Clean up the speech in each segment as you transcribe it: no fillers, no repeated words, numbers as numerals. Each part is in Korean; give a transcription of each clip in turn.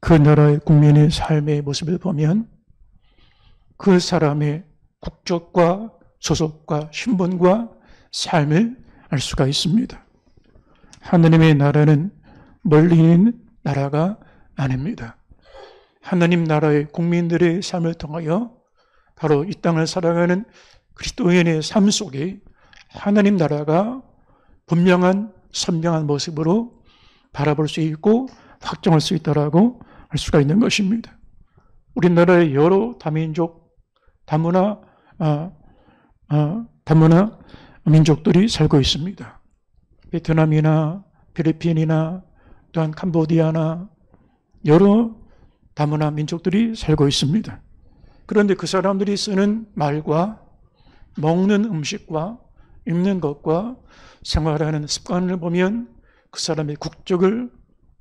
그 나라의 국민의 삶의 모습을 보면 그 사람의 국적과 소속과 신분과 삶을 알 수가 있습니다. 하느님의 나라는 멀리 있는 나라가 아닙니다. 하느님 나라의 국민들의 삶을 통하여 바로 이 땅을 살아가는 그리스도인의 삶 속에 하느님 나라가 분명한 선명한 모습으로 바라볼 수 있고 확정할 수 있다라고 할 수가 있는 것입니다. 우리나라의 여러 다민족, 다문화 민족들이 살고 있습니다. 베트남이나 필리핀이나 또한 캄보디아나 여러 다문화 민족들이 살고 있습니다. 그런데 그 사람들이 쓰는 말과 먹는 음식과 입는 것과 생활하는 습관을 보면 그 사람의 국적을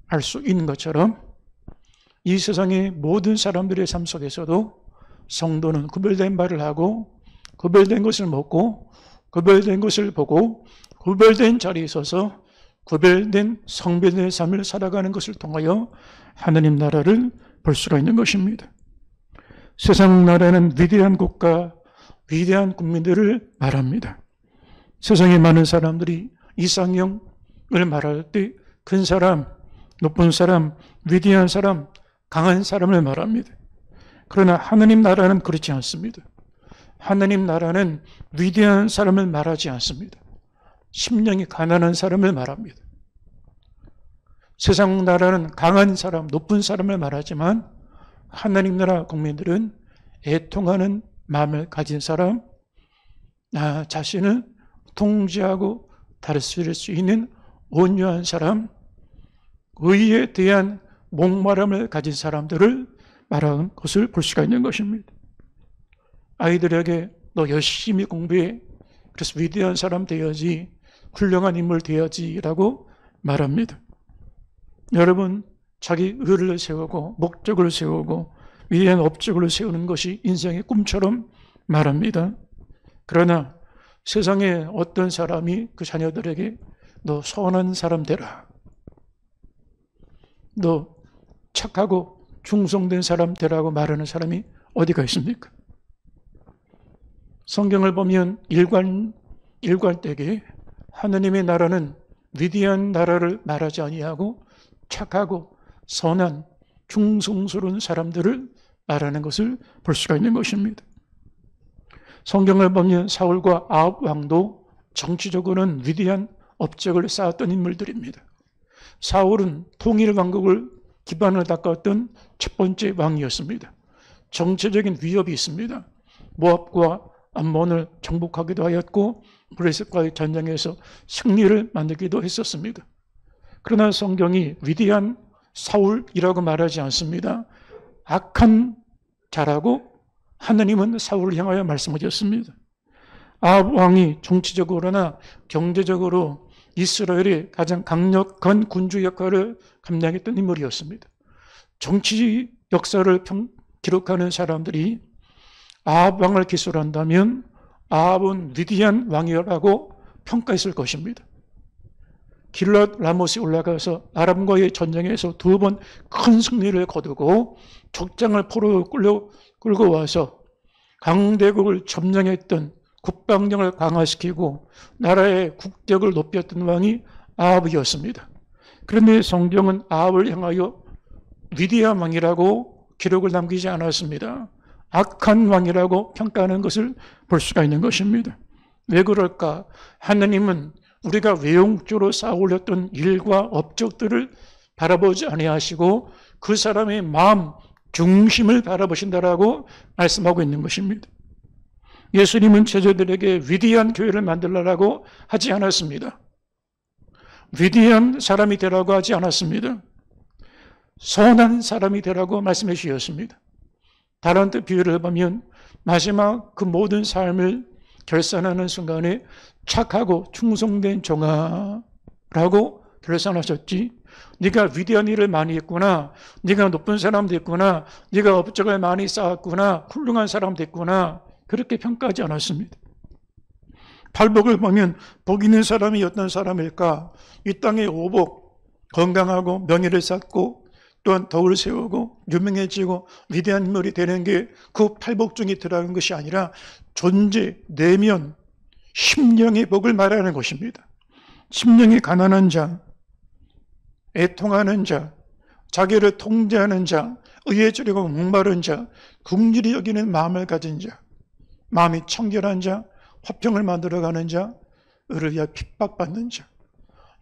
알 수 있는 것처럼 이 세상의 모든 사람들의 삶 속에서도 성도는 구별된 말을 하고 구별된 것을 먹고 구별된 것을 보고 구별된 자리에 서서 구별된 성별의 삶을 살아가는 것을 통하여 하느님 나라를 볼 수가 있는 것입니다. 세상 나라는 위대한 국가, 위대한 국민들을 말합니다. 세상에 많은 사람들이 이상형을 말할 때 큰 사람, 높은 사람, 위대한 사람, 강한 사람을 말합니다. 그러나 하느님 나라는 그렇지 않습니다. 하느님 나라는 위대한 사람을 말하지 않습니다. 심령이 가난한 사람을 말합니다. 세상 나라는 강한 사람, 높은 사람을 말하지만 하나님 나라 국민들은 애통하는 마음을 가진 사람, 나 자신을 통제하고 다스릴 수 있는 온유한 사람, 의에 대한 목마름을 가진 사람들을 말하는 것을 볼 수가 있는 것입니다. 아이들에게 너 열심히 공부해. 그래서 위대한 사람 되어야지, 훌륭한 인물 되어야지라고 말합니다. 여러분, 자기 의를 세우고 목적을 세우고 위대한 업적을 세우는 것이 인생의 꿈처럼 말합니다. 그러나 세상에 어떤 사람이 그 자녀들에게 너 선한 사람 되라, 너 착하고 충성된 사람 되라고 말하는 사람이 어디가 있습니까? 성경을 보면 일관되게 하느님의 나라는 위대한 나라를 말하지 아니하고 착하고 선한 충성스러운 사람들을 말하는 것을 볼 수가 있는 것입니다. 성경을 보면 사울과 아합 왕도 정치적으로는 위대한 업적을 쌓았던 인물들입니다. 사울은 통일 왕국을 기반을 닦았던 첫 번째 왕이었습니다. 정치적인 위협이 있습니다. 모압과 암몬을 정복하기도 하였고 블레셋과의 전쟁에서 승리를 만들기도 했었습니다. 그러나 성경이 위대한 사울이라고 말하지 않습니다. 악한 자라고 하느님은 사울을 향하여 말씀하셨습니다. 아합 왕이 정치적으로나 경제적으로 이스라엘의 가장 강력한 군주 역할을 감당했던 인물이었습니다. 정치 역사를 기록하는 사람들이 아합 왕을 기술한다면 아합은 위대한 왕이라고 평가했을 것입니다. 길랏 라못이 올라가서 아람과의 전쟁에서 2번 큰 승리를 거두고 적장을 포로 끌고 와서 강대국을 점령했던 국방력을 강화시키고 나라의 국격을 높였던 왕이 아합이었습니다. 그런데 성경은 아합을 향하여 위대한 왕이라고 기록을 남기지 않았습니다. 악한 왕이라고 평가하는 것을 볼 수가 있는 것입니다. 왜 그럴까? 하나님은 우리가 외형적으로 쌓아올렸던 일과 업적들을 바라보지 아니하시고 그 사람의 마음 중심을 바라보신다라고 말씀하고 있는 것입니다. 예수님은 제자들에게 위대한 교회를 만들라고 하지 않았습니다. 위대한 사람이 되라고 하지 않았습니다. 선한 사람이 되라고 말씀해 주셨습니다. 다른 뜻 비유를 보면 마지막 그 모든 삶을 결산하는 순간에 착하고 충성된 종아라고 결산하셨지, 네가 위대한 일을 많이 했구나, 네가 높은 사람 됐구나, 네가 업적을 많이 쌓았구나, 훌륭한 사람 됐구나, 그렇게 평가하지 않았습니다. 팔복을 보면 복 있는 사람이 어떤 사람일까? 이 땅의 오복, 건강하고 명예를 쌓고 또한 덕을 세우고 유명해지고 위대한 인물이 되는 게 그 팔복 중에 들어가는 것이 아니라 존재, 내면, 심령의 복을 말하는 것입니다. 심령이 가난한 자, 애통하는 자, 자기를 통제하는 자, 의에 주려고 목마른 자, 긍휼히 여기는 마음을 가진 자, 마음이 청결한 자, 화평을 만들어가는 자, 의를 위하여 핍박받는 자.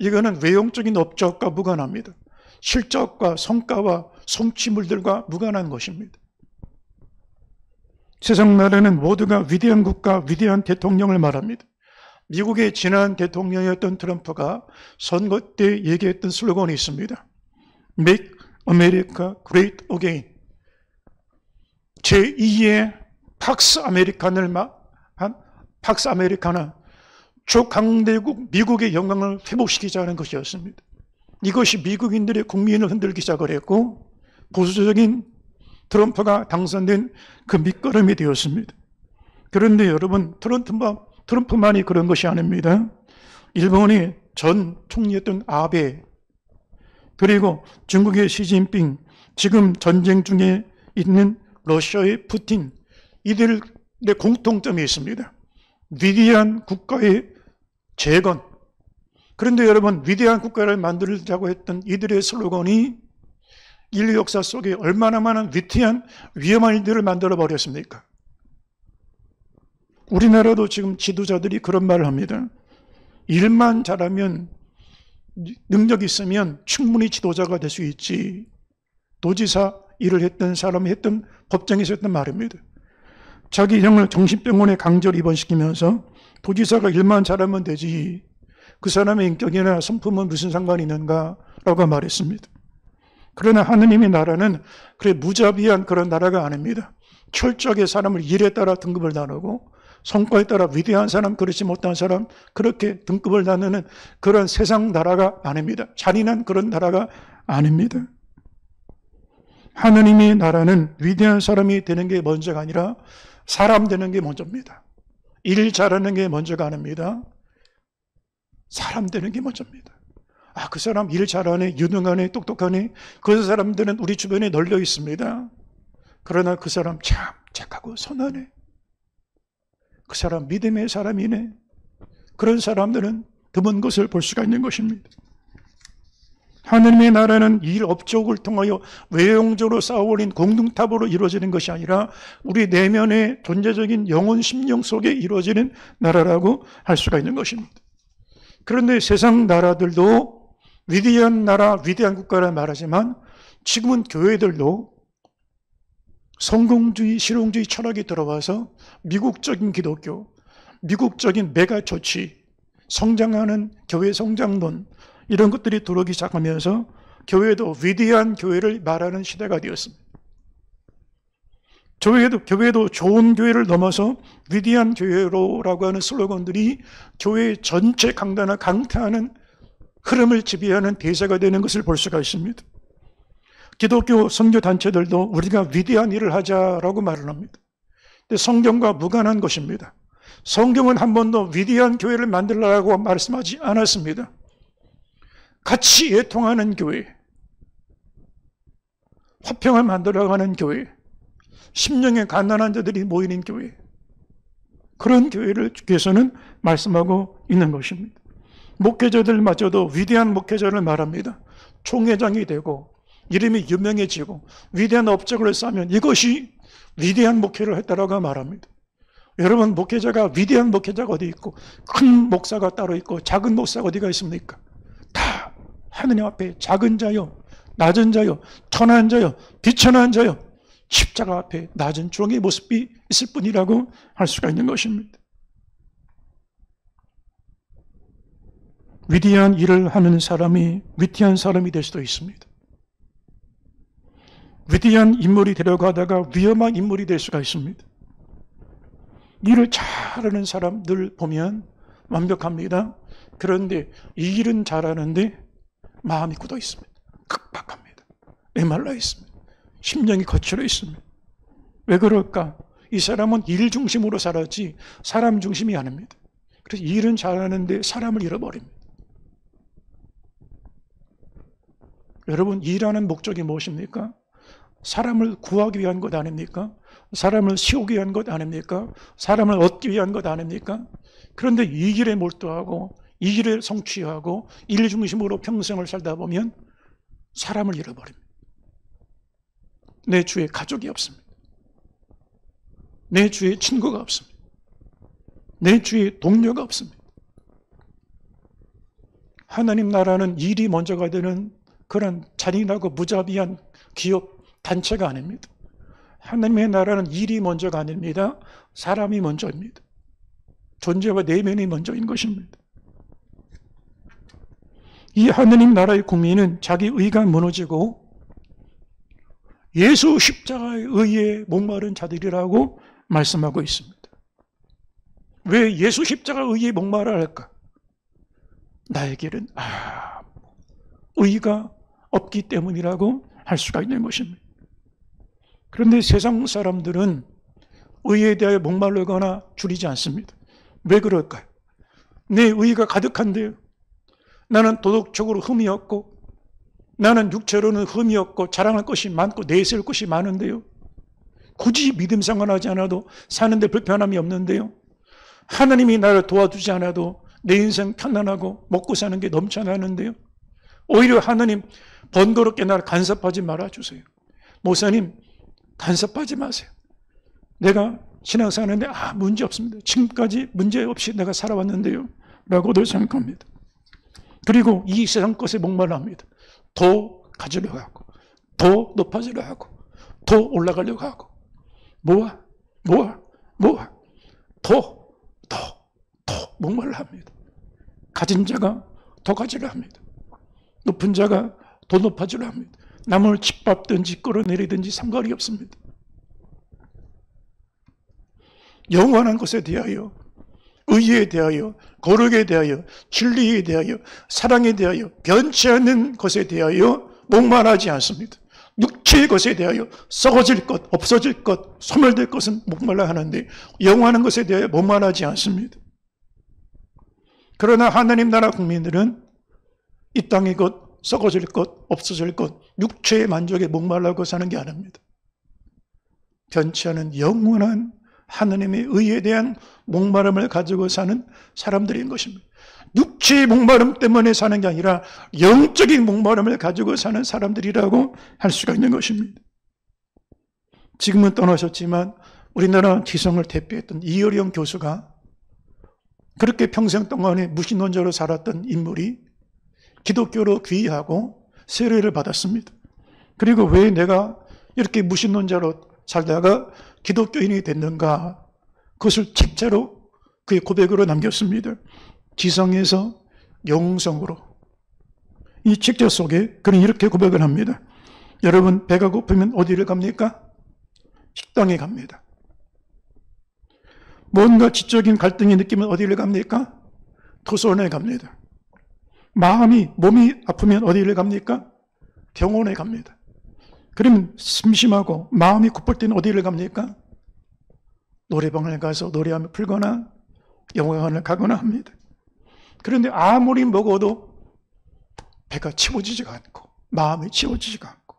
이거는 외형적인 업적과 무관합니다. 실적과 성과와 성취물들과 무관한 것입니다. 세상 나라는 모두가 위대한 국가, 위대한 대통령을 말합니다. 미국의 지난 대통령이었던 트럼프가 선거 때 얘기했던 슬로건이 있습니다. Make America Great Again. 제2의 팍스 아메리카나 초강대국 미국의 영광을 회복시키자는 것이었습니다. 이것이 미국인들의 국민을 흔들기 시작을 했고 보수적인 트럼프가 당선된 그 밑거름이 되었습니다. 그런데 여러분, 트럼프만이 그런 것이 아닙니다. 일본의 전 총리였던 아베, 그리고 중국의 시진핑, 지금 전쟁 중에 있는 러시아의 푸틴, 이들의 공통점이 있습니다. 위대한 국가의 재건. 그런데 여러분, 위대한 국가를 만들자고 했던 이들의 슬로건이 인류 역사 속에 얼마나 많은 위험한 일들을 만들어 버렸습니까? 우리나라도 지금 지도자들이 그런 말을 합니다. 일만 잘하면, 능력이 있으면 충분히 지도자가 될 수 있지. 도지사 일을 했던 사람이 했던 법정에서 했던 말입니다. 자기 형을 정신병원에 강제로 입원시키면서 도지사가 일만 잘하면 되지, 그 사람의 인격이나 성품은 무슨 상관이 있는가 라고 말했습니다. 그러나 하느님의 나라는 그래 무자비한 그런 나라가 아닙니다. 철저하게 사람을 일에 따라 등급을 나누고 성과에 따라 위대한 사람, 그렇지 못한 사람, 그렇게 등급을 나누는 그런 세상 나라가 아닙니다. 잔인한 그런 나라가 아닙니다. 하느님의 나라는 위대한 사람이 되는 게 먼저가 아니라 사람 되는 게 먼저입니다. 일 잘하는 게 먼저가 아닙니다. 사람 되는 게 먼저입니다. 아, 그 사람 일 잘하네, 유능하네, 똑똑하네. 그 사람들은 우리 주변에 널려 있습니다. 그러나 그 사람 참 착하고 선하네. 그 사람 믿음의 사람이네. 그런 사람들은 드문 것을 볼 수가 있는 것입니다. 하느님의 나라는 일 업적을 통하여 외형적으로 쌓아올린 공동탑으로 이루어지는 것이 아니라 우리 내면의 존재적인 영혼 심령 속에 이루어지는 나라라고 할 수가 있는 것입니다. 그런데 세상 나라들도 위대한 나라, 위대한 국가를 말하지만 지금은 교회들도 성공주의, 실용주의 철학이 들어와서 미국적인 기독교, 미국적인 메가 조치, 성장하는 교회 성장론, 이런 것들이 들어오기 시작하면서 교회도 위대한 교회를 말하는 시대가 되었습니다. 교회도 좋은 교회를 넘어서 위대한 교회로라고 하는 슬로건들이 교회 전체 강단을 강타하는 흐름을 지배하는 대세가 되는 것을 볼 수가 있습니다. 기독교 선교단체들도 우리가 위대한 일을 하자라고 말을 합니다. 근데 성경과 무관한 것입니다. 성경은 한 번도 위대한 교회를 만들라고 말씀하지 않았습니다. 같이 애통하는 교회, 화평을 만들어가는 교회, 심령에 가난한 자들이 모이는 교회, 그런 교회를 주께서는 말씀하고 있는 것입니다. 목회자들마저도 위대한 목회자를 말합니다. 총회장이 되고 이름이 유명해지고 위대한 업적을 쌓으면 이것이 위대한 목회를 했다라고 말합니다. 여러분, 목회자가 위대한 목회자가 어디 있고 큰 목사가 따로 있고 작은 목사가 어디가 있습니까? 다 하느님 앞에 작은 자요, 낮은 자요, 천한 자요, 비천한 자요, 십자가 앞에 낮은 종의 모습이 있을 뿐이라고 할 수가 있는 것입니다. 위대한 일을 하는 사람이 위대한 사람이 될 수도 있습니다. 위대한 인물이 되려고 하다가 위험한 인물이 될 수가 있습니다. 일을 잘하는 사람들 보면 완벽합니다. 그런데 이 일은 잘하는데 마음이 굳어 있습니다. 급박합니다. 메말라 있습니다. 심령이 거칠어 있습니다. 왜 그럴까? 이 사람은 일 중심으로 살았지 사람 중심이 아닙니다. 그래서 일은 잘하는데 사람을 잃어버립니다. 여러분, 일하는 목적이 무엇입니까? 사람을 구하기 위한 것 아닙니까? 사람을 세우기 위한 것 아닙니까? 사람을 얻기 위한 것 아닙니까? 그런데 이 길에 몰두하고 이 길에 성취하고 일 중심으로 평생을 살다 보면 사람을 잃어버립니다. 내 주위에 가족이 없습니다. 내 주위에 친구가 없습니다. 내 주위에 동료가 없습니다. 하나님 나라는 일이 먼저가 되는 그런 잔인하고 무자비한 기업 단체가 아닙니다. 하나님의 나라는 일이 먼저가 아닙니다. 사람이 먼저입니다. 존재와 내면이 먼저인 것입니다. 이 하나님 나라의 국민은 자기 의가 무너지고 예수 십자가의 의에 목마른 자들이라고 말씀하고 있습니다. 왜 예수 십자가의 의에 목마르라 할까? 나에게는 의가 없기 때문이라고 할 수가 있는 것입니다. 그런데 세상 사람들은 의에 대하여 목마르거나 줄이지 않습니다. 왜 그럴까요? 내 의가 가득한데요. 나는 도덕적으로 흠이 없고 나는 육체로는 흠이 없고 자랑할 것이 많고 내세울 것이 많은데요. 굳이 믿음 상관하지 않아도 사는데 불편함이 없는데요. 하나님이 나를 도와주지 않아도 내 인생 편안하고 먹고 사는 게 넘쳐나는데요. 오히려 하나님 번거롭게 나를 간섭하지 말아주세요. 목사님 간섭하지 마세요. 내가 신앙생활하는데 문제 없습니다. 지금까지 문제 없이 내가 살아왔는데요. 라고도 생각합니다. 그리고 이 세상 것에 목말라합니다. 더 가지려고 하고 더 높아지려고 하고 더 올라가려고 하고 모아 더 목말라합니다. 가진 자가 더 가지려 합니다. 높은 자가 더 높아지려 합니다. 남을 짓밟든지 끌어내리든지 상관이 없습니다. 영원한 것에 대하여, 의에 대하여, 거룩에 대하여, 진리에 대하여, 사랑에 대하여, 변치 않는 것에 대하여 목말하지 않습니다. 육체의 것에 대하여 썩어질 것, 없어질 것, 소멸될 것은 목말라 하는데 영원한 것에 대하여 목말하지 않습니다. 그러나 하나님 나라 국민들은 이 땅의 것, 썩어질 것, 없어질 것, 육체의 만족에 목말라고 사는 게 아닙니다. 변치 않은 영원한 하나님의 의에 대한 목마름을 가지고 사는 사람들인 것입니다. 육체의 목마름 때문에 사는 게 아니라 영적인 목마름을 가지고 사는 사람들이라고 할 수가 있는 것입니다. 지금은 떠나셨지만 우리나라 지성을 대표했던 이효령 교수가 그렇게 평생 동안에 무신론자로 살았던 인물이 기독교로 귀의하고 세례를 받았습니다. 그리고 왜 내가 이렇게 무신론자로 살다가 기독교인이 됐는가? 그것을 책자로 그의 고백으로 남겼습니다. 지성에서 영성으로. 이 책자 속에 그는 이렇게 고백을 합니다. 여러분, 배가 고프면 어디를 갑니까? 식당에 갑니다. 뭔가 지적인 갈등이 느끼면 어디를 갑니까? 도서관에 갑니다. 몸이 아프면 어디를 갑니까? 병원에 갑니다. 그러면 심심하고 마음이 고플 때는 어디를 갑니까? 노래방을 가서 노래하며 풀거나 영화관을 가거나 합니다. 그런데 아무리 먹어도 배가 채워지지가 않고 마음이 채워지지가 않고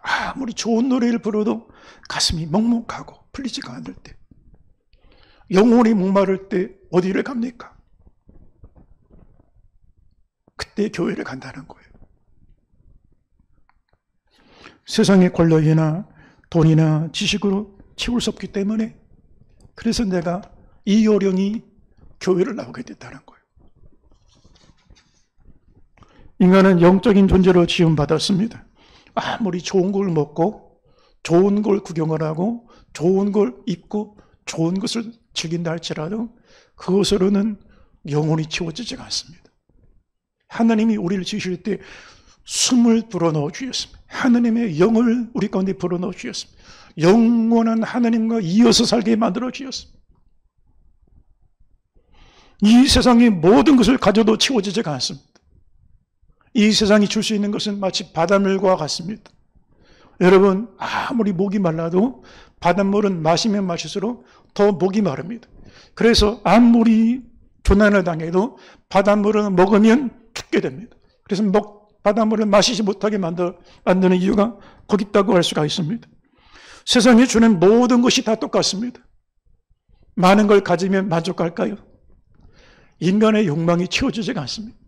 아무리 좋은 노래를 불러도 가슴이 먹먹하고 풀리지가 않을 때 영혼이 목마를 때 어디를 갑니까? 그때 교회를 간다는 거예요. 세상의 권력이나 돈이나 지식으로 채울 수 없기 때문에 그래서 내가 이 요령이 교회를 나오게 됐다는 거예요. 인간은 영적인 존재로 지음받았습니다. 아무리 좋은 걸 먹고 좋은 걸 구경을 하고 좋은 걸 입고 좋은 것을 즐긴다 할지라도 그것으로는 영혼이 채워지지 않습니다. 하나님이 우리를 지으실 때 숨을 불어넣어 주셨습니다. 하나님의 영을 우리 가운데 불어넣어 주셨습니다. 영원한 하나님과 이어서 살게 만들어 주셨습니다. 이 세상의 모든 것을 가져도 채워지지가 않습니다. 이 세상이 줄 수 있는 것은 마치 바닷물과 같습니다. 여러분, 아무리 목이 말라도 바닷물은 마시면 마실수록 더 목이 마릅니다. 그래서 아무리 조난을 당해도 바닷물은 먹으면 죽게 됩니다. 그래서 바닷물을 마시지 못하게 만드는 이유가 거기 있다고 할 수가 있습니다. 세상이 주는 모든 것이 다 똑같습니다. 많은 걸 가지면 만족할까요? 인간의 욕망이 채워지지가 않습니다.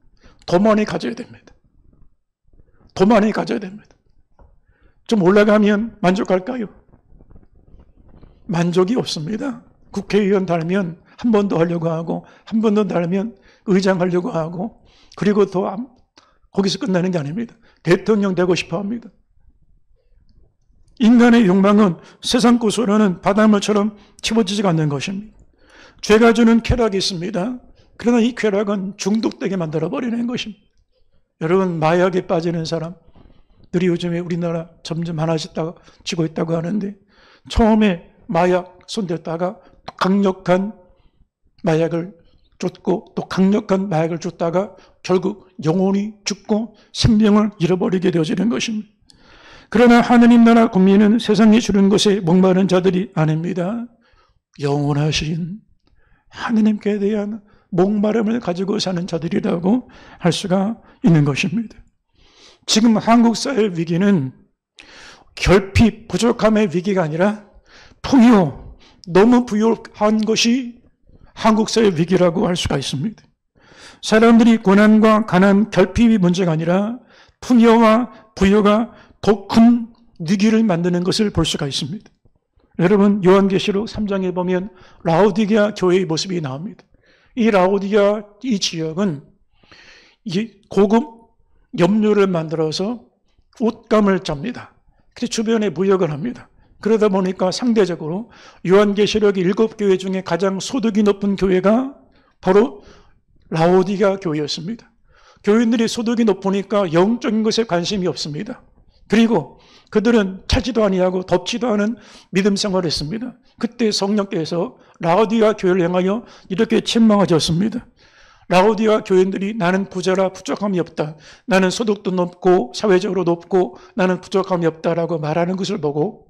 더 많이 가져야 됩니다. 더 많이 가져야 됩니다. 좀 올라가면 만족할까요? 만족이 없습니다. 국회의원 달면 한 번 더 하려고 하고, 한 번 더 달면 의장 하려고 하고, 그리고 더 거기서 끝나는 게 아닙니다. 대통령 되고 싶어 합니다. 인간의 욕망은 세상 곳으로는 바닷물처럼 채워지지가 않는 것입니다. 죄가 주는 쾌락이 있습니다. 그러나 이 쾌락은 중독되게 만들어버리는 것입니다. 여러분, 마약에 빠지는 사람들이 요즘에 우리나라 점점 많아지고 있다고 하는데, 처음에 마약 손댔다가 강력한 마약을 줬고 또 강력한 마약을 줬다가 결국 영혼이 죽고 생명을 잃어버리게 되어지는 것입니다. 그러나 하느님 나라 국민은 세상이 주는 것에 목마른 자들이 아닙니다. 영원하신 하느님께 대한 목마름을 가지고 사는 자들이라고 할 수가 있는 것입니다. 지금 한국 사회의 위기는 결핍, 부족함의 위기가 아니라 풍요, 너무 부유한 것이 한국 사회의 위기라고 할 수가 있습니다. 사람들이 고난과 가난, 결핍이 문제가 아니라 풍요와 부유가 더 큰 위기를 만드는 것을 볼 수가 있습니다. 여러분, 요한계시록 3장에 보면 라오디게아 교회의 모습이 나옵니다. 이 라오디게아 이 지역은 고급 염료를 만들어서 옷감을 짭니다. 그래서 주변에 무역을 합니다. 그러다 보니까 상대적으로 요한계시록의 7교회 중에 가장 소득이 높은 교회가 바로 라오디게아 교회였습니다. 교인들이 소득이 높으니까 영적인 것에 관심이 없습니다. 그리고 그들은 차지도 아니하고 덥지도 않은 믿음 생활을 했습니다. 그때 성령께서 라오디게아 교회를 향하여 이렇게 책망하셨습니다. 라오디게아 교인들이 나는 부자라 부족함이 없다. 나는 소득도 높고 사회적으로 높고 나는 부족함이 없다라고 말하는 것을 보고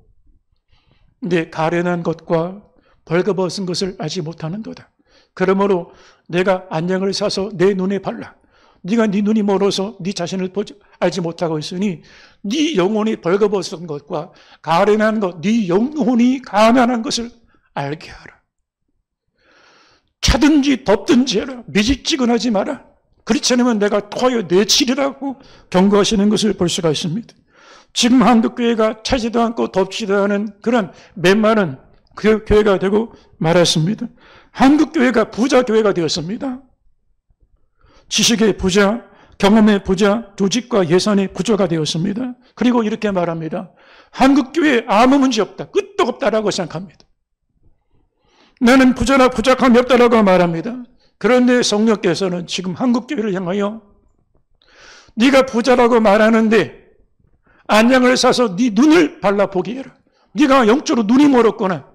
내 가련한 것과 벌거벗은 것을 알지 못하는도다. 그러므로 내가 안약을 사서 내 눈에 발라. 네가 네 눈이 멀어서 네 자신을 알지 못하고 있으니 네 영혼이 벌거벗은 것과 가련한 것, 네 영혼이 가난한 것을 알게 하라. 차든지 덥든지 해라. 미지찌근하지 마라. 그렇지 않으면 내가 토하여 내치리라고 경고하시는 것을 볼 수가 있습니다. 지금 한국교회가 차지도 않고 덥지도 않은 그런 메마른 그 교회가 되고 말았습니다. 한국교회가 부자교회가 되었습니다. 지식의 부자, 경험의 부자, 조직과 예산의 부자가 되었습니다. 그리고 이렇게 말합니다. 한국교회에 아무 문제 없다. 끝도 없다라고 생각합니다. 나는 부자나 부족함이 없다라고 말합니다. 그런데 성령께서는 지금 한국교회를 향하여 네가 부자라고 말하는데 안양을 사서 네 눈을 발라보게 해라. 네가 영적으로 눈이 멀었거나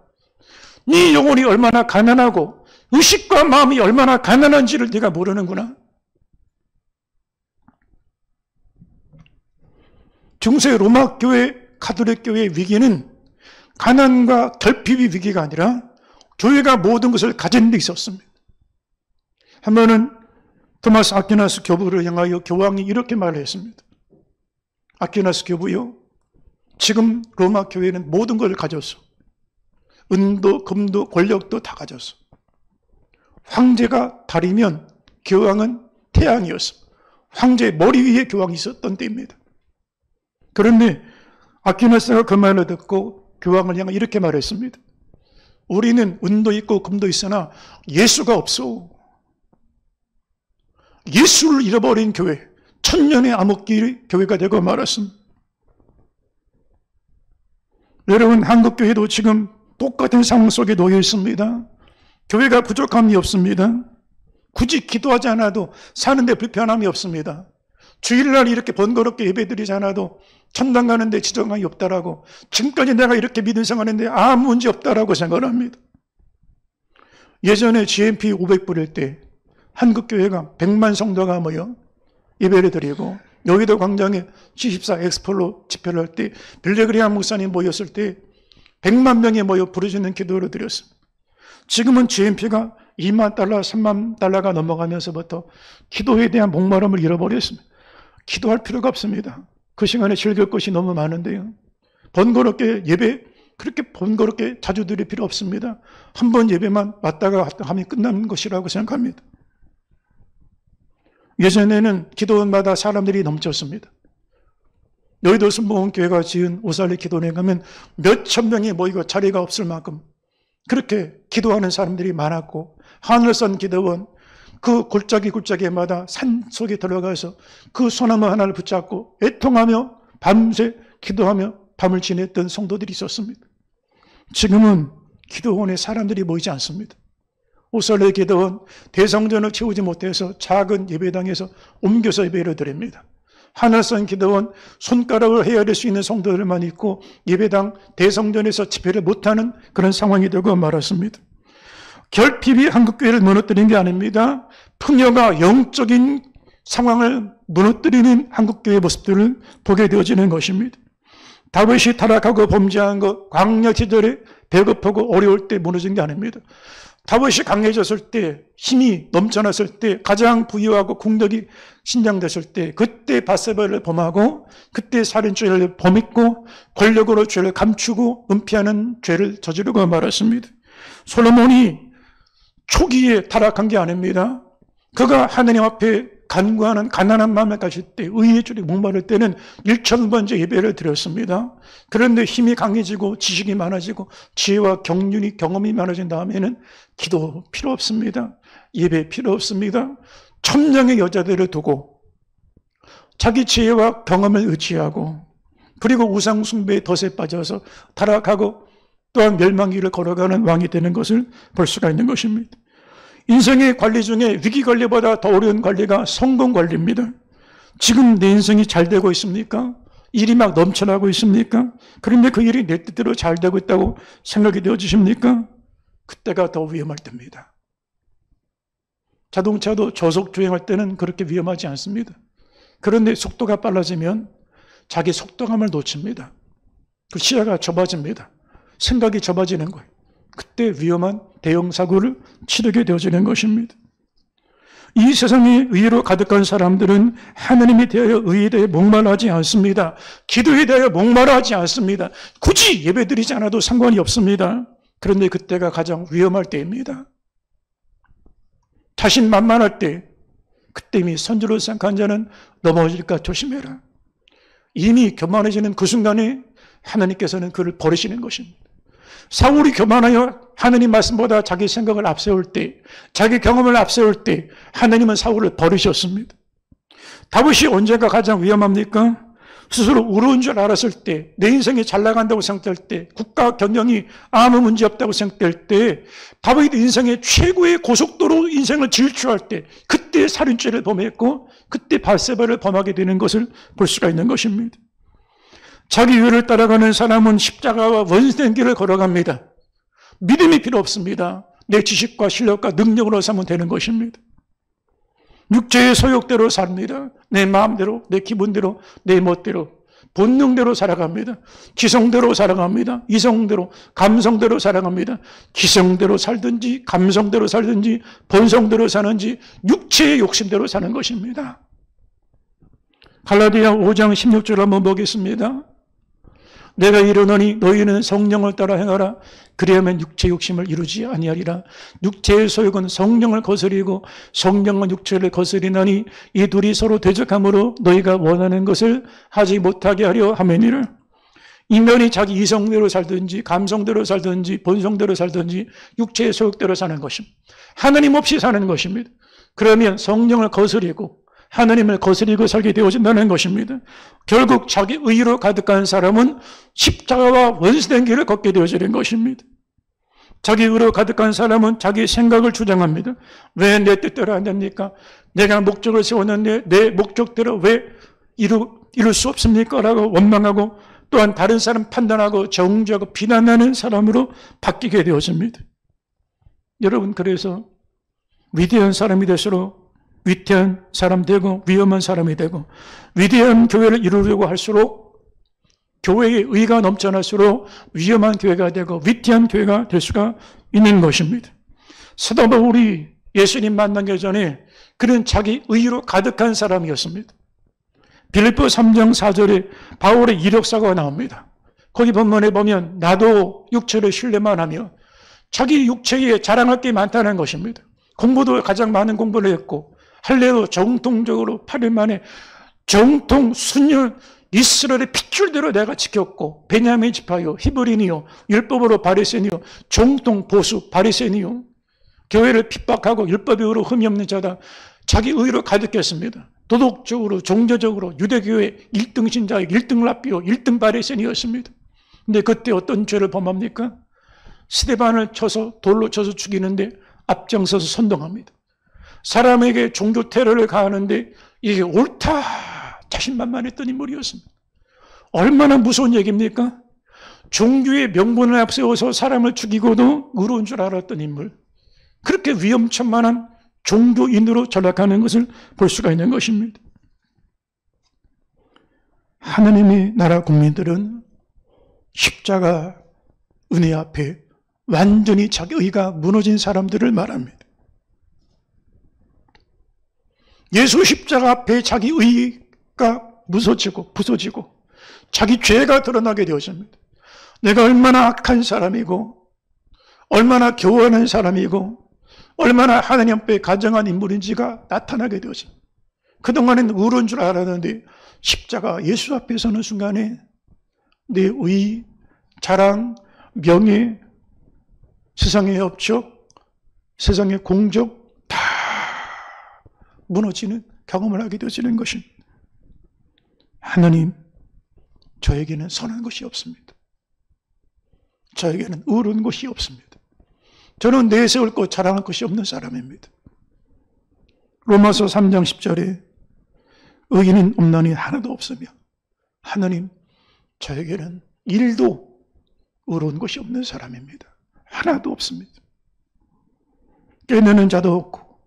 네 영혼이 얼마나 가난하고 의식과 마음이 얼마나 가난한지를 네가 모르는구나. 중세 로마 교회, 가톨릭 교회의 위기는 가난과 결핍의 위기가 아니라 교회가 모든 것을 가진 데 있었습니다. 한 번은 토마스 아퀴나스 교부를 향하여 교황이 이렇게 말을 했습니다. 아퀴나스 교부요, 지금 로마 교회는 모든 걸 가졌어. 은도, 금도, 권력도 다 가졌어. 황제가 달이면 교황은 태양이었어. 황제의 머리 위에 교황이 있었던 때입니다. 그런데 아퀴나스가 그 말을 듣고 교황을 향해 이렇게 말했습니다. 우리는 은도 있고 금도 있으나 예수가 없어. 예수를 잃어버린 교회, 천년의 암흑기 교회가 되고 말았습니다. 여러분, 한국교회도 지금 똑같은 상황 속에 놓여 있습니다. 교회가 부족함이 없습니다. 굳이 기도하지 않아도 사는데 불편함이 없습니다. 주일날 이렇게 번거롭게 예배드리지 않아도 천당 가는데 지정함이 없다라고, 지금까지 내가 이렇게 믿음 생활했는데 아무 문제 없다라고 생각을 합니다. 예전에 GMP 500불일 때 한국교회가 100만 성도가 모여 예배를 드리고 여의도 광장에 74 엑스폴로 집회를 할 때 빌리그리암 목사님 모였을 때 100만 명이 모여 부르짖는 기도를 드렸습니다. 지금은 GMP가 2만 달러, 3만 달러가 넘어가면서부터 기도에 대한 목마름을 잃어버렸습니다. 기도할 필요가 없습니다. 그 시간에 즐길 것이 너무 많은데요. 번거롭게 예배 그렇게 번거롭게 자주 드릴 필요 없습니다. 한 번 예배만 왔다가 하면 끝나는 것이라고 생각합니다. 예전에는 기도원마다 사람들이 넘쳤습니다. 여의도 순복음교회가 지은 오살리 기도원에 가면 몇천 명이 모이고 자리가 없을 만큼 그렇게 기도하는 사람들이 많았고, 하늘선 기도원 그 골짜기마다 산 속에 들어가서 그 소나무 하나를 붙잡고 애통하며 밤새 기도하며 밤을 지냈던 성도들이 있었습니다. 지금은 기도원에 사람들이 모이지 않습니다. 오살리 기도원 대성전을 채우지 못해서 작은 예배당에서 옮겨서 예배를 드립니다. 하늘선 기도원 손가락을 헤아릴 수 있는 성도들만 있고 예배당 대성전에서 집회를 못하는 그런 상황이 되고 말았습니다. 결핍이 한국교회를 무너뜨린 게 아닙니다. 풍요가 영적인 상황을 무너뜨리는 한국교회의 모습들을 보게 되어지는 것입니다. 다윗이 타락하고 범죄한 것, 광야 시절에 배고프고 어려울 때 무너진 게 아닙니다. 다윗이 강해졌을 때, 힘이 넘쳐났을 때, 가장 부유하고 국력이 신장됐을 때, 그때 밧세바를 범하고 그때 살인죄를 범했고 권력으로 죄를 감추고 은폐하는 죄를 저지르고 말았습니다. 솔로몬이 초기에 타락한 게 아닙니다. 그가 하느님 앞에 간구하는 가난한 마음을 가질 때, 의의 줄이 목마를 때는 1000번째 예배를 드렸습니다. 그런데 힘이 강해지고 지식이 많아지고 지혜와 경험이 많아진 다음에는 기도 필요 없습니다. 예배 필요 없습니다. 1000명의 여자들을 두고 자기 지혜와 경험을 의지하고, 그리고 우상 숭배의 덫에 빠져서 타락하고 또한 멸망길을 걸어가는 왕이 되는 것을 볼 수가 있는 것입니다. 인생의 관리 중에 위기 관리보다 더 어려운 관리가 성공 관리입니다. 지금 내 인생이 잘 되고 있습니까? 일이 막 넘쳐나고 있습니까? 그런데 그 일이 내 뜻대로 잘 되고 있다고 생각이 되어지십니까? 그때가 더 위험할 때입니다. 자동차도 저속 주행할 때는 그렇게 위험하지 않습니다. 그런데 속도가 빨라지면 자기 속도감을 놓칩니다. 그 시야가 좁아집니다. 생각이 좁아지는 거예요. 그때 위험한 대형 사고를 치르게 되어지는 것입니다. 이 세상에 의로 가득한 사람들은 하나님에 대하여 의에 대해 목말라하지 않습니다. 기도에 대하여 목말라하지 않습니다. 굳이 예배드리지 않아도 상관이 없습니다. 그런데 그때가 가장 위험할 때입니다. 자신만만할 때, 그때 이미 선지로 생각한 자는 넘어질까 조심해라. 이미 교만해지는 그 순간에 하나님께서는 그를 버리시는 것입니다. 사울이 교만하여 하나님 말씀보다 자기 생각을 앞세울 때, 자기 경험을 앞세울 때 하나님은 사울을 버리셨습니다. 다윗이 언제가 가장 위험합니까? 스스로 우러운 줄 알았을 때, 내 인생이 잘 나간다고 생각할 때, 국가 경영이 아무 문제 없다고 생각될 때, 다윗 인생의 최고의 고속도로 인생을 질주할 때, 그때 살인죄를 범했고 그때 밧세바를 범하게 되는 것을 볼 수가 있는 것입니다. 자기 의를 따라가는 사람은 십자가와 원수된 길을 걸어갑니다. 믿음이 필요 없습니다. 내 지식과 실력과 능력으로 사면 되는 것입니다. 육체의 소욕대로 삽니다. 내 마음대로, 내 기분대로, 내 멋대로, 본능대로 살아갑니다. 기성대로 살아갑니다. 이성대로, 감성대로 살아갑니다. 기성대로 살든지 감성대로 살든지 본성대로 사는지 육체의 욕심대로 사는 것입니다. 갈라디아 5장 16절 한번 보겠습니다. 내가 이르노니 너희는 성령을 따라 행하라. 그리하면 육체 욕심을 이루지 아니하리라. 육체의 소욕은 성령을 거스리고 성령은 육체를 거스리나니 이 둘이 서로 대적함으로 너희가 원하는 것을 하지 못하게 하려 함이니라. 인간이 자기 이성대로 살든지 감성대로 살든지 본성대로 살든지 육체의 소욕대로 사는 것입니다. 하나님 없이 사는 것입니다. 그러면 성령을 거스리고 하나님을 거스리고 살게 되어진다는 것입니다. 결국 자기 의로 가득한 사람은 십자가와 원수된 길을 걷게 되어지는 것입니다. 자기 의로 가득한 사람은 자기 생각을 주장합니다. 왜 내 뜻대로 안 됩니까? 내가 목적을 세웠는데 내 목적대로 왜 이룰 수 없습니까? 라고 원망하고 또한 다른 사람 판단하고 정죄하고 비난하는 사람으로 바뀌게 되어집니다. 여러분, 그래서 위대한 사람이 될수록 위태한 사람 되고 위험한 사람이 되고, 위대한 교회를 이루려고 할수록 교회의 의가 넘쳐날수록 위험한 교회가 되고 위태한 교회가 될 수가 있는 것입니다. 사도 바울이 예수님 만나기 전에 그는 자기 의로 가득한 사람이었습니다. 빌립보 3장 4절에 바울의 이력서가 나옵니다. 거기 본문에 보면 나도 육체를 신뢰만 하며 자기 육체에 자랑할 게 많다는 것입니다. 공부도 가장 많은 공부를 했고 할례도 정통적으로 8일 만에 정통 순혈 이스라엘의 핏줄대로 내가 지켰고 베냐민 지파요 히브리니요 율법으로 바리새인이요 정통 보수 바리새인이요 교회를 핍박하고 율법으로 흠이 없는 자다. 자기 의로 가득했습니다. 도덕적으로 종교적으로 유대교회 1등 신자요 1등 랍비요 1등 바리새인이었습니다. 근데 그때 어떤 죄를 범합니까? 스데반을 쳐서 돌로 쳐서 죽이는데 앞장서서 선동합니다. 사람에게 종교 테러를 가하는데 이게 옳다 자신만만했던 인물이었습니다. 얼마나 무서운 얘기입니까? 종교의 명분을 앞세워서 사람을 죽이고도 의로운 줄 알았던 인물. 그렇게 위험천만한 종교인으로 전락하는 것을 볼 수가 있는 것입니다. 하나님의 나라 국민들은 십자가 은혜 앞에 완전히 자기 의가 무너진 사람들을 말합니다. 예수 십자가 앞에 자기 의가 부서지고 자기 죄가 드러나게 되었습니다. 내가 얼마나 악한 사람이고 얼마나 교활한 사람이고 얼마나 하나님 앞에 가정한 인물인지가 나타나게 되었습니다. 그동안은 의로운 줄 알았는데 십자가 예수 앞에 서는 순간에 내 의, 자랑, 명예, 세상의 업적, 세상의 공적 다 무너지는 경험을 하게 되어지는 것입니다. 하나님, 저에게는 선한 것이 없습니다. 저에게는 의로운 것이 없습니다. 저는 내세울 것, 자랑할 것이 없는 사람입니다. 로마서 3장 10절에 의인은 없나니 하나도 없으며 하나님, 저에게는 일도 의로운 것이 없는 사람입니다. 하나도 없습니다. 깨내는 자도 없고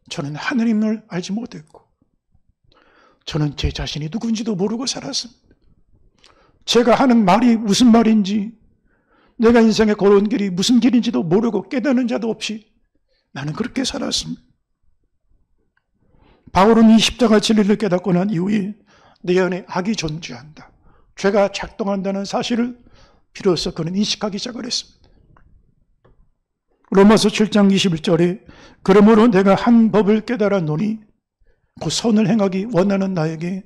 저는 하나님을 알지 못했고 저는 제 자신이 누군지도 모르고 살았습니다. 제가 하는 말이 무슨 말인지 내가 인생에 걸어온 길이 무슨 길인지도 모르고 깨닫는 자도 없이 나는 그렇게 살았습니다. 바울은 이 십자가 진리를 깨닫고 난 이후에 내 안에 악이 존재한다. 죄가 작동한다는 사실을 비로소 그는 인식하기 시작을 했습니다. 로마서 7장 21절에 그러므로 내가 한 법을 깨달았노니 그 선을 행하기 원하는 나에게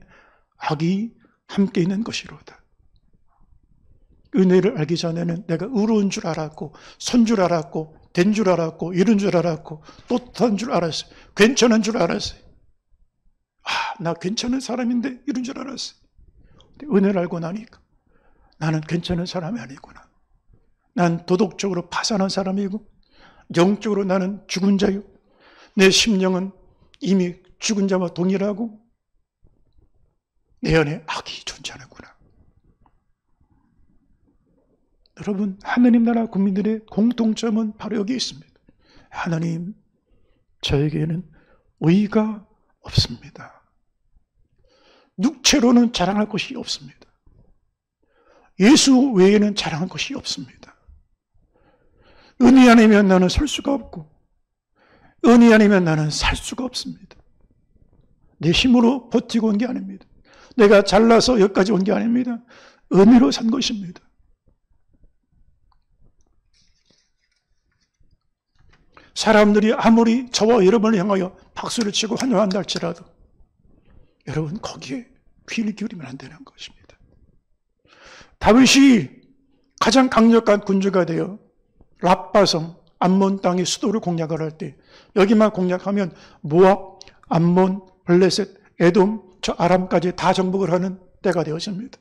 악이 함께 있는 것이로다. 은혜를 알기 전에는 내가 의로운 줄 알았고 선 줄 알았고 된 줄 알았고 이런 줄 알았고 떳떳한 줄 알았어요. 괜찮은 줄 알았어요. 나 괜찮은 사람인데 이런 줄 알았어요. 은혜를 알고 나니까 나는 괜찮은 사람이 아니구나. 난 도덕적으로 파산한 사람이고 영적으로 나는 죽은 자요. 내 심령은 이미 죽은 자와 동일하고 내 안에 악이 존재하는구나. 여러분, 하나님 나라 국민들의 공통점은 바로 여기 있습니다. 하나님, 저에게는 의가 없습니다. 육체로는 자랑할 것이 없습니다. 예수 외에는 자랑할 것이 없습니다. 은혜 아니면 나는 설 수가 없고 은혜 아니면 나는 살 수가 없습니다. 내 힘으로 버티고 온 게 아닙니다. 내가 잘나서 여기까지 온 게 아닙니다. 은혜로 산 것입니다. 사람들이 아무리 저와 여러분을 향하여 박수를 치고 환호한다 할지라도 여러분 거기에 귀를 기울이면 안 되는 것입니다. 다윗이 가장 강력한 군주가 되어 랍바성 암몬 땅의 수도를 공략을 할 때 여기만 공략하면 모압, 암몬, 블레셋, 에돔, 저 아람까지 다 정복을 하는 때가 되었습니다.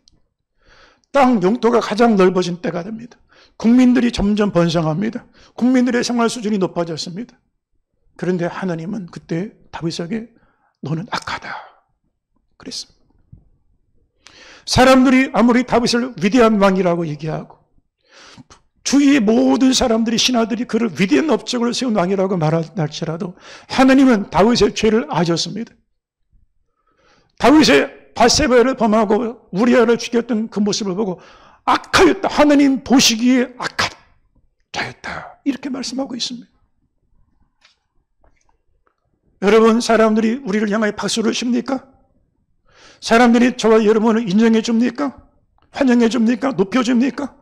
땅 영토가 가장 넓어진 때가 됩니다. 국민들이 점점 번성합니다. 국민들의 생활 수준이 높아졌습니다. 그런데 하나님은 그때 다윗에게 너는 악하다 그랬습니다. 사람들이 아무리 다윗을 위대한 왕이라고 얘기하고 주위의 모든 사람들이 신하들이 그를 위대한 업적을 세운 왕이라고 말할지라도 하나님은 다윗의 죄를 아셨습니다. 다윗의 밧세바를 범하고 우리아를 죽였던 그 모습을 보고 악하였다. 하나님 보시기에 악한 자였다. 이렇게 말씀하고 있습니다. 여러분, 사람들이 우리를 향하여 박수를 칩니까? 사람들이 저와 여러분을 인정해 줍니까? 환영해 줍니까? 높여 줍니까?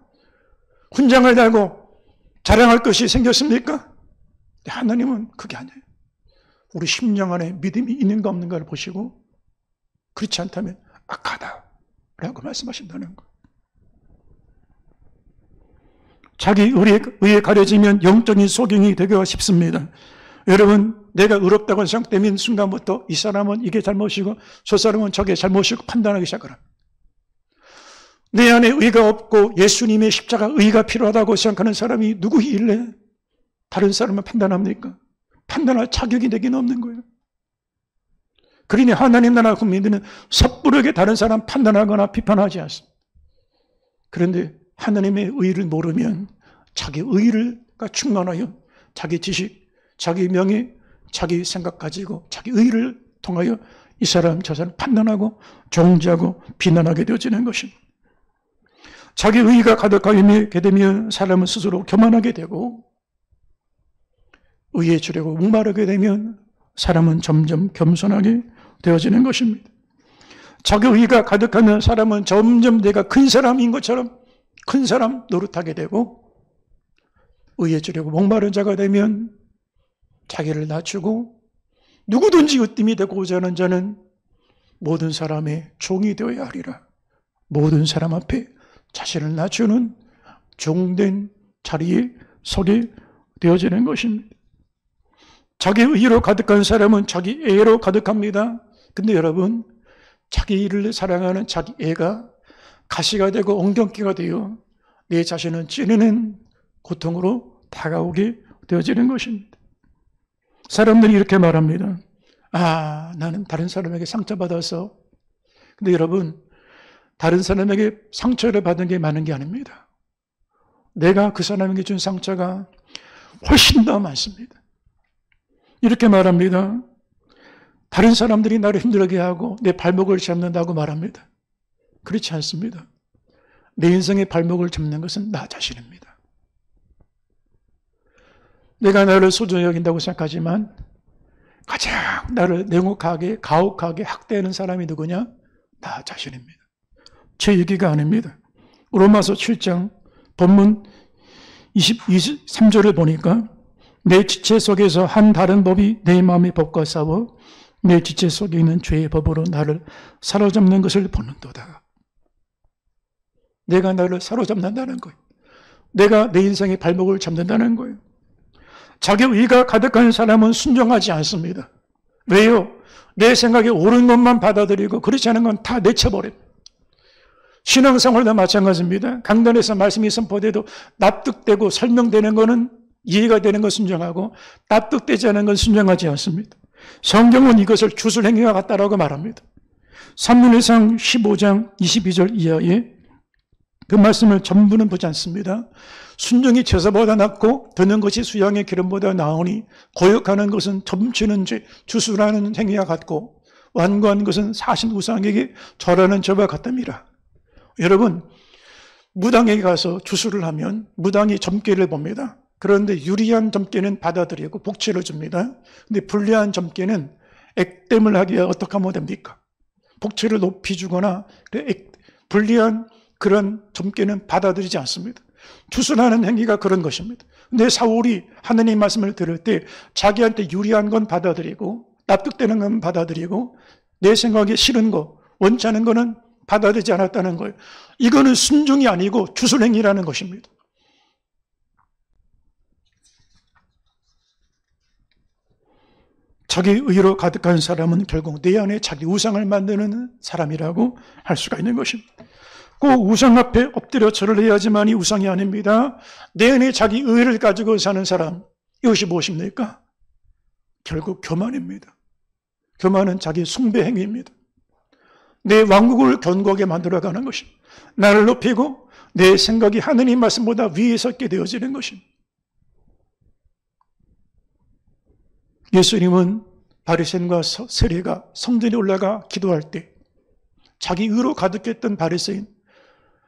훈장을 달고 자랑할 것이 생겼습니까? 하나님은 그게 아니에요. 우리 심령 안에 믿음이 있는가 없는가를 보시고 그렇지 않다면 악하다라고 말씀하신다는 거예요. 자기 의에 가려지면 영적인 소경이 되기가 쉽습니다. 여러분, 내가 의롭다고 생각되면 순간부터 이 사람은 이게 잘못이고 저 사람은 저게 잘못이고 판단하기 시작합니다. 내 안에 의가 없고 예수님의 십자가 의가 필요하다고 생각하는 사람이 누구일래? 다른 사람을 판단합니까? 판단할 자격이 되기는 없는 거예요. 그러니 하나님 나라 국민들은 섣부르게 다른 사람 판단하거나 비판하지 않습니다. 그런데 하나님의 의를 모르면 자기 의가 충만하여 자기 지식, 자기 명예, 자기 생각 가지고 자기 의를 통하여 이 사람 저 사람 판단하고 정죄하고 비난하게 되어지는 것입니다. 자기 의가 가득하게 되면 사람은 스스로 교만하게 되고 의에 주려고 목마르게 되면 사람은 점점 겸손하게 되어지는 것입니다. 자기 의가 가득하면 사람은 점점 내가 큰 사람인 것처럼 큰 사람 노릇하게 되고 의에 주려고 목마른 자가 되면 자기를 낮추고 누구든지 으뜸이 되고자 하는 자는 모든 사람의 종이 되어야 하리라. 모든 사람 앞에 자신을 낮추는 종된 자리에 서게 되어지는 것입니다. 자기 의로 가득한 사람은 자기 애로 가득합니다. 근데 여러분, 자기 일을 사랑하는 자기 애가 가시가 되고 엉겅퀴가 되어 내 자신을 찌르는 고통으로 다가오게 되어지는 것입니다. 사람들이 이렇게 말합니다. 나는 다른 사람에게 상처받아서. 근데 여러분, 다른 사람에게 상처를 받은 게 많은 게 아닙니다. 내가 그 사람에게 준 상처가 훨씬 더 많습니다. 이렇게 말합니다. 다른 사람들이 나를 힘들게 하고 내 발목을 잡는다고 말합니다. 그렇지 않습니다. 내 인생의 발목을 잡는 것은 나 자신입니다. 내가 나를 소중히 여긴다고 생각하지만 가장 나를 냉혹하게 가혹하게 학대하는 사람이 누구냐? 나 자신입니다. 제 얘기가 아닙니다. 로마서 7장 본문 23절을 보니까 내 지체 속에서 한 다른 법이 내 마음의 법과 싸워 내 지체 속에 있는 죄의 법으로 나를 사로잡는 것을 보는도다. 내가 나를 사로잡는다는 거예요. 내가 내 인생의 발목을 잡는다는 거예요. 자기 의가 가득한 사람은 순종하지 않습니다. 왜요? 내 생각에 옳은 것만 받아들이고 그렇지 않은 건 다 내쳐버려요. 신앙생활도 마찬가지입니다. 강단에서 말씀이 선포돼도 납득되고 설명되는 것은 이해가 되는 건 순종하고 납득되지 않은 건 순종하지 않습니다. 성경은 이것을 주술행위와 같다라고 말합니다. 사무엘상 15장 22절 이하에 그 말씀을 전부는 보지 않습니다. 순종이 제사보다 낫고 드는 것이 수양의 기름보다 나으니 거역하는 것은 점치는 죄, 주술하는 행위와 같고 완고한 것은 사신 우상에게 절하는 죄와 같답니다. 여러분, 무당에게 가서 주술을 하면 무당이 점괘를 봅니다. 그런데 유리한 점괘는 받아들이고 복치를 줍니다. 근데 불리한 점괘는 액땜을 하기에 어떻게 하면 됩니까? 복치를 높이 주거나 불리한 그런 점괘는 받아들이지 않습니다. 주술하는 행위가 그런 것입니다. 근데 사울이 하느님 말씀을 들을 때 자기한테 유리한 건 받아들이고 납득되는 건 받아들이고 내 생각에 싫은 거, 원치 않은 거는 받아들이지 않았다는 거예요. 이거는 순종이 아니고 주술행위라는 것입니다. 자기 의로 가득한 사람은 결국 내 안에 자기 우상을 만드는 사람이라고 할 수가 있는 것입니다. 꼭 우상 앞에 엎드려 절을 해야지만이 우상이 아닙니다. 내 안에 자기 의를 가지고 사는 사람, 이것이 무엇입니까? 결국 교만입니다. 교만은 자기 숭배 행위입니다. 내 왕국을 견고하게 만들어가는 것입니다. 나를 높이고 내 생각이 하느님 말씀보다 위에 섰게 되어지는 것입니다. 예수님은 바리새인과 세리가 성전에 올라가 기도할 때 자기 의로 가득했던 바리새인,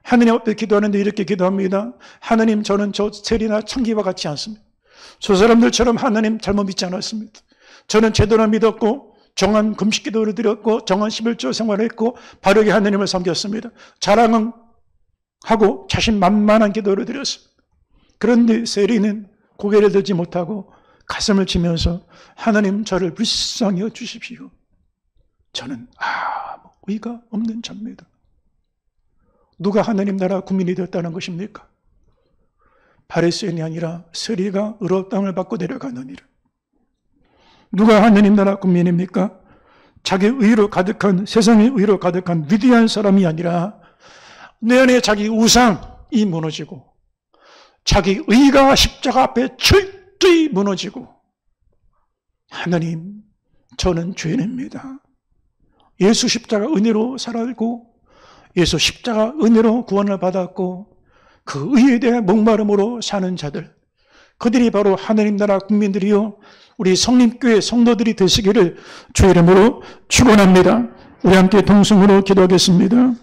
하느님 앞에 기도하는데 이렇게 기도합니다. 하느님, 저는 저 세리나 창기와 같지 않습니다. 저 사람들처럼 하느님 잘못 믿지 않았습니다. 저는 제대로 믿었고 정한 금식 기도를 드렸고 정한 11조 생활을 했고 바르게 하나님을 섬겼습니다. 자랑은 하고 자신만만한 기도를 드렸습니다. 그런데 세리는 고개를 들지 못하고 가슴을 치면서 하나님 저를 불쌍히 여주십시오. 저는 아무 의가 없는 자입니다. 누가 하나님 나라 국민이 되었다는 것입니까? 바리새인이 아니라 세리가 의로운 땅을 받고 내려가느니라. 누가 하나님 나라 국민입니까? 자기 의로 가득한, 세상의 의로 가득한 위대한 사람이 아니라 내 안에 자기 우상이 무너지고 자기 의가 십자가 앞에 철저히 무너지고 하나님 저는 죄인입니다. 예수 십자가 은혜로 살았고 예수 십자가 은혜로 구원을 받았고 그 의에 대한 목마름으로 사는 자들, 그들이 바로 하나님 나라 국민들이요 우리 성림교회 성도들이 되시기를 주의 이름으로 축원합니다. 우리 함께 동성으로 기도하겠습니다.